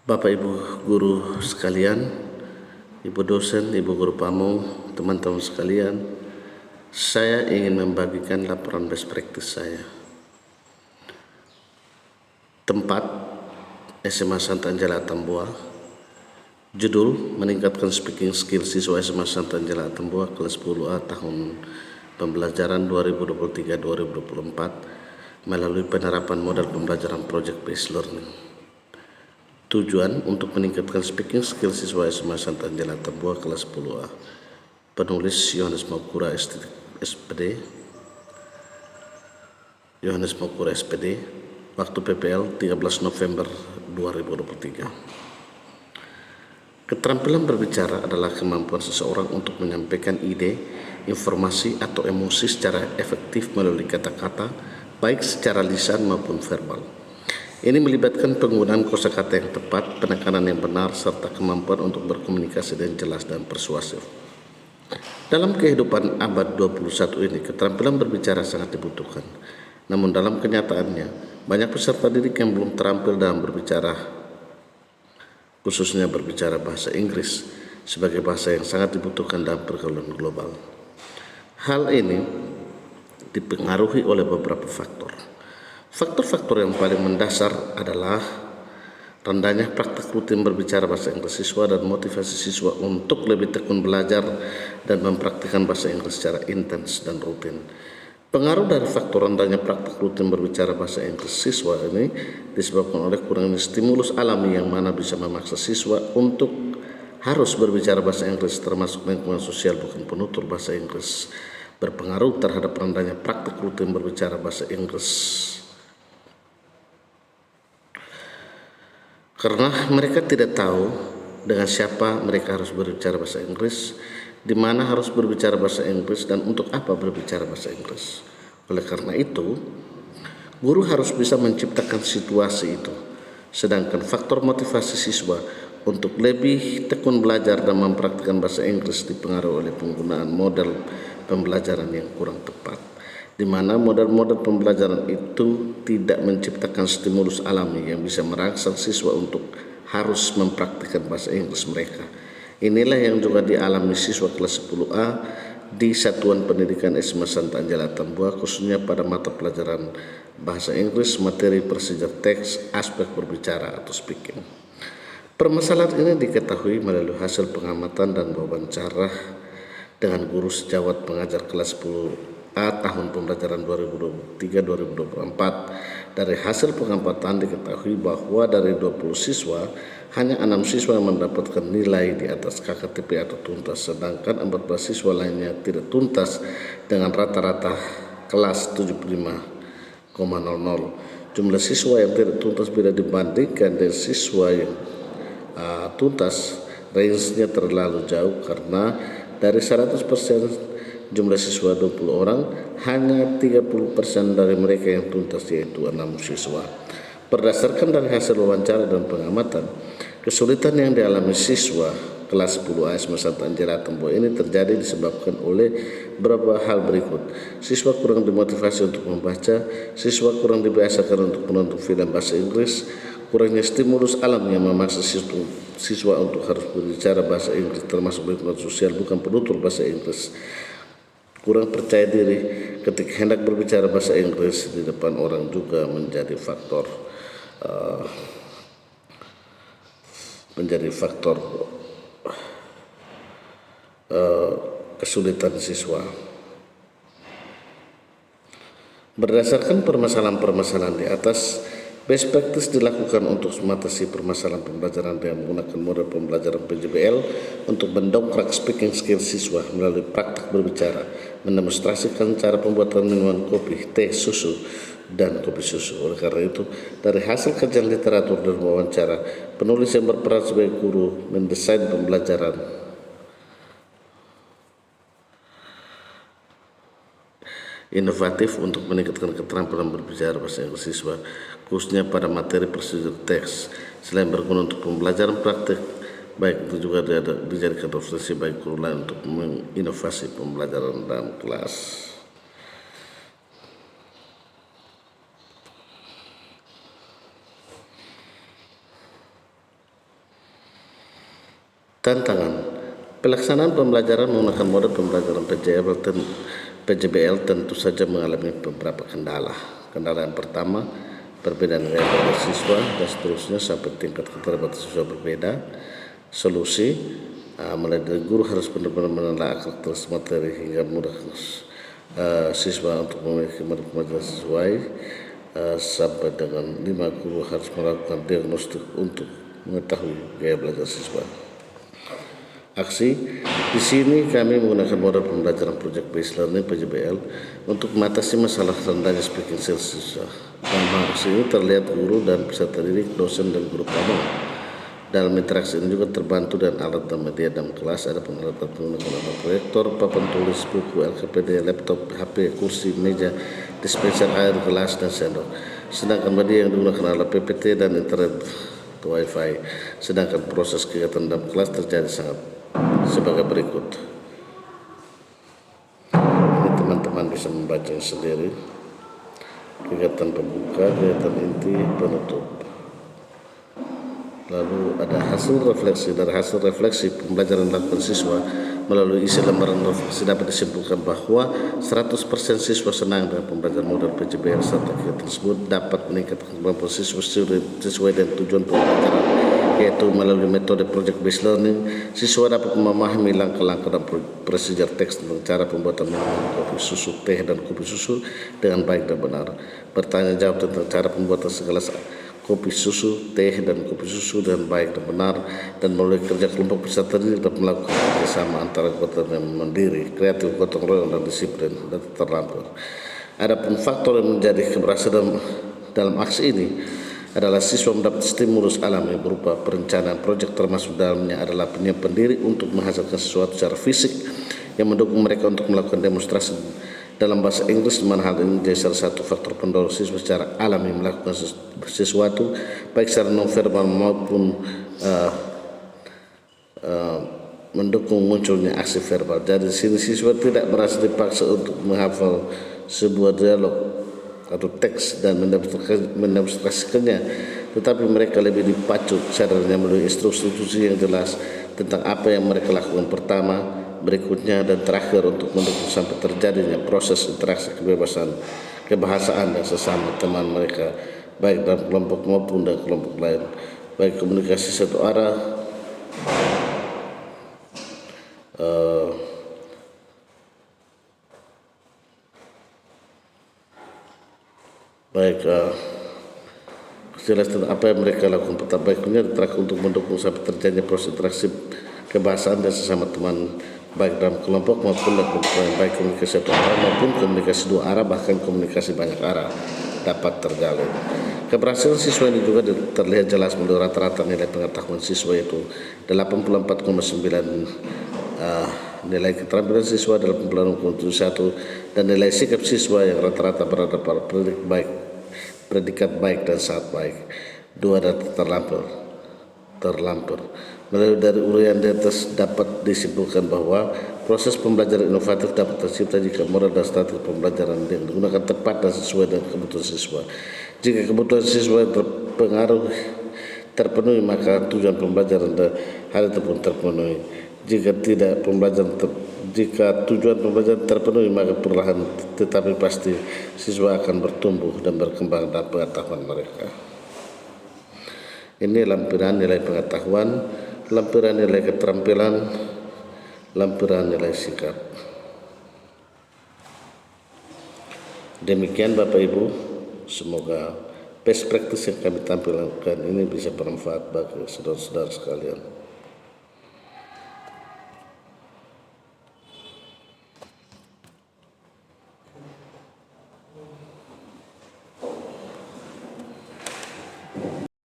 Bapak Ibu guru sekalian, Ibu dosen, Ibu guru PAMU, teman-teman sekalian, saya ingin membagikan laporan best practice saya. Tempat SMA Santa Angela Atambua. Judul meningkatkan speaking skill siswa SMA Santa Angela Atambua kelas 10A tahun pembelajaran 2023-2024 melalui penerapan model pembelajaran project based learning. Tujuan untuk meningkatkan speaking skill siswa SMA Santa Angela Atambua kelas 10A. Penulis Yohanes Mokura SPD. Waktu PPL 13 November 2023. Keterampilan berbicara adalah kemampuan seseorang untuk menyampaikan ide, informasi atau emosi secara efektif melalui kata-kata, baik secara lisan maupun verbal. Ini melibatkan penggunaan kosakata yang tepat, penekanan yang benar, serta kemampuan untuk berkomunikasi dengan jelas dan persuasif. Dalam kehidupan abad 21 ini, keterampilan berbicara sangat dibutuhkan. Namun dalam kenyataannya, banyak peserta didik yang belum terampil dalam berbicara, khususnya berbicara bahasa Inggris sebagai bahasa yang sangat dibutuhkan dalam pergaulan global. Hal ini dipengaruhi oleh beberapa faktor. Faktor-faktor yang paling mendasar adalah rendahnya praktik rutin berbicara bahasa Inggris siswa dan motivasi siswa untuk lebih tekun belajar dan mempraktikkan bahasa Inggris secara intens dan rutin. Pengaruh dari faktor rendahnya praktik rutin berbicara bahasa Inggris siswa ini disebabkan oleh kurangnya stimulus alami yang mana bisa memaksa siswa untuk harus berbicara bahasa Inggris, termasuk lingkungan sosial bukan penutur bahasa Inggris, berpengaruh terhadap rendahnya praktik rutin berbicara bahasa Inggris. Karena mereka tidak tahu dengan siapa mereka harus berbicara bahasa Inggris, di mana harus berbicara bahasa Inggris, dan untuk apa berbicara bahasa Inggris. Oleh karena itu, guru harus bisa menciptakan situasi itu. Sedangkan faktor motivasi siswa untuk lebih tekun belajar dan mempraktikkan bahasa Inggris dipengaruhi oleh penggunaan model pembelajaran yang kurang tepat, di mana model-model pembelajaran itu tidak menciptakan stimulus alami yang bisa merangsang siswa untuk harus mempraktikkan bahasa Inggris mereka. Inilah yang juga dialami siswa kelas 10A di Satuan Pendidikan SMA Santa Angela Atambua, khususnya pada mata pelajaran bahasa Inggris, materi procedure text, aspek berbicara atau speaking. Permasalahan ini diketahui melalui hasil pengamatan dan wawancara dengan guru sejawat pengajar kelas 10A tahun pembelajaran 2023-2024. Dari hasil pengamatan diketahui bahwa dari 20 siswa, hanya 6 siswa mendapatkan nilai di atas KKTP atau tuntas, sedangkan 14 siswa lainnya tidak tuntas dengan rata-rata kelas 75,00. Jumlah siswa yang tidak tuntas bila dibandingkan dengan siswa yang tuntas, range-nya terlalu jauh karena dari 100% jumlah siswa 20 orang, hanya 30% dari mereka yang tuntas, yaitu 6 siswa. Berdasarkan dari hasil wawancara dan pengamatan, kesulitan yang dialami siswa kelas 10A SMA Santa Angela Atambua ini terjadi disebabkan oleh beberapa hal berikut. Siswa kurang dimotivasi untuk membaca, siswa kurang dibiasakan untuk menonton film bahasa Inggris, kurangnya stimulus alam yang memaksa siswa untuk harus berbicara bahasa Inggris, termasuk lingkungan sosial bukan penutur bahasa Inggris, kurang percaya diri ketika hendak berbicara bahasa Inggris di depan orang juga menjadi faktor kesulitan siswa. Berdasarkan permasalahan-permasalahan di atas, best practice dilakukan untuk mengatasi permasalahan pembelajaran dengan menggunakan model pembelajaran PJBL untuk mendongkrak speaking skill siswa melalui praktik berbicara, mendemonstrasikan cara pembuatan minuman kopi, teh, susu, dan kopi susu. Oleh karena itu, dari hasil kajian literatur dan wawancara, penulis yang berperan sebagai guru mendesain pembelajaran inovatif untuk meningkatkan keterampilan berbicara bahasa Inggris siswa, khususnya pada materi prosedur teks. Selain berguna untuk pembelajaran praktik, baik itu juga dijadikan referensi bagi guru lain untuk menginovasi pembelajaran dalam kelas. Tantangan pelaksanaan pembelajaran menggunakan model pembelajaran PJBL tentu saja mengalami beberapa kendala. Kendala yang pertama, perbedaan gaya belajar siswa dan seterusnya sampai tingkat keterlibatan siswa berbeda. Solusi, mulai dari guru harus benar-benar menelaah karakteristik materi hingga mudah siswa untuk memiliki model pembelajaran sesuai. Sampai dengan 5 guru harus melakukan diagnostik untuk mengetahui gaya belajar siswa. Aksi di sini kami menggunakan model pembelajaran Project Based Learning (PJBL) untuk mengatasi masalah rendahnya speaking skills siswa. Dalam aksi ini terlihat guru dan peserta didik, dosen dan guru pramuka. Dalam interaksi ini juga terbantu dan alat dan media dalam kelas. Ada pengalatan menggunakan proyektor, papan tulis, buku, LKPD, laptop, HP, kursi, meja, dispenser air, gelas, dan sendok. Sedangkan media yang digunakan adalah PPT dan internet Wi-Fi. Sedangkan proses kegiatan dalam kelas terjadi sebagai berikut. Ini teman-teman bisa membaca sendiri. Kegiatan pembuka, kegiatan inti, penutup. Lalu ada hasil refleksi. Dari hasil refleksi pembelajaran dilakukan siswa melalui isi lembaran refleksi dapat disimpulkan bahwa 100% siswa senang dengan pembelajaran model PJBL serta kegiatan tersebut dapat meningkatkan kemampuan siswa sesuai dengan tujuan pembelajaran, yaitu melalui metode Project Based Learning. Siswa dapat memahami langkah-langkah dan prosedur teks tentang cara pembuatan minuman kopi susu, teh, dan kopi susu dengan baik dan benar. Bertanya jawab tentang cara pembuatan segelas kopi susu, teh, dan kopi susu dengan baik dan benar, dan melalui kerja kelompok peserta didik dapat melakukan kerjasama antara anggota yang mandiri, kreatif, gotong royong, dan disiplin dan terlampau. Adapun faktor yang menjadi keberhasilan dalam aksi ini adalah siswa mendapat stimulus alami berupa perencanaan proyek, termasuk dalamnya adalah penyiapan diri untuk menghasilkan sesuatu secara fisik yang mendukung mereka untuk melakukan demonstrasi dalam bahasa Inggris, di mana hal ini menjadi salah satu faktor pendorong siswa secara alami melakukan sesuatu baik secara nonverbal maupun mendukung munculnya aksi verbal. Jadi di sini siswa tidak merasa dipaksa untuk menghafal sebuah dialog atau teks dan mendemonstrasikannya, tetapi mereka lebih dipacu sadarnya melalui instruksi yang jelas tentang apa yang mereka lakukan pertama, berikutnya, dan terakhir untuk mendukung sampai terjadinya proses interaksi kebahasaan dan sesama teman mereka, baik dalam kelompok maupun dalam kelompok lain, baik komunikasi satu arah, jelas tentang apa yang mereka lakukan pertama, baiknya terakhir untuk mendukung sampai terjadinya proses interaksi kebahasaan dan sesama teman, baik dalam kelompok maupun dalam kelompok lain, baik komunikasi satu arah maupun komunikasi dua arah, bahkan komunikasi banyak arah dapat terjalin. Keberhasilan siswa ini juga terlihat jelas melalui rata-rata nilai pengetahuan siswa, yaitu 84,9, nilai keterampilan siswa dalam pembelajaran 71, dan nilai sikap siswa yang rata-rata berada pada predikat baik dan sangat baik. 2 data terlampau. Melalui dari uraian di atas dapat disimpulkan bahwa proses pembelajaran inovatif dapat tercipta jika model dan strategi pembelajaran yang digunakan tepat dan sesuai dengan kebutuhan siswa. Jika kebutuhan siswa terpenuhi, maka tujuan pembelajaran dan hal itu pun terpenuhi. Jika tujuan pembelajaran terpenuhi, maka perlahan tetapi pasti siswa akan bertumbuh dan berkembang dalam pengetahuan mereka. Ini lampiran nilai pengetahuan, lampiran nilai keterampilan, lampiran nilai sikap. Demikian Bapak Ibu, semoga best practice yang kami tampilkan ini bisa bermanfaat bagi saudara-saudara sekalian.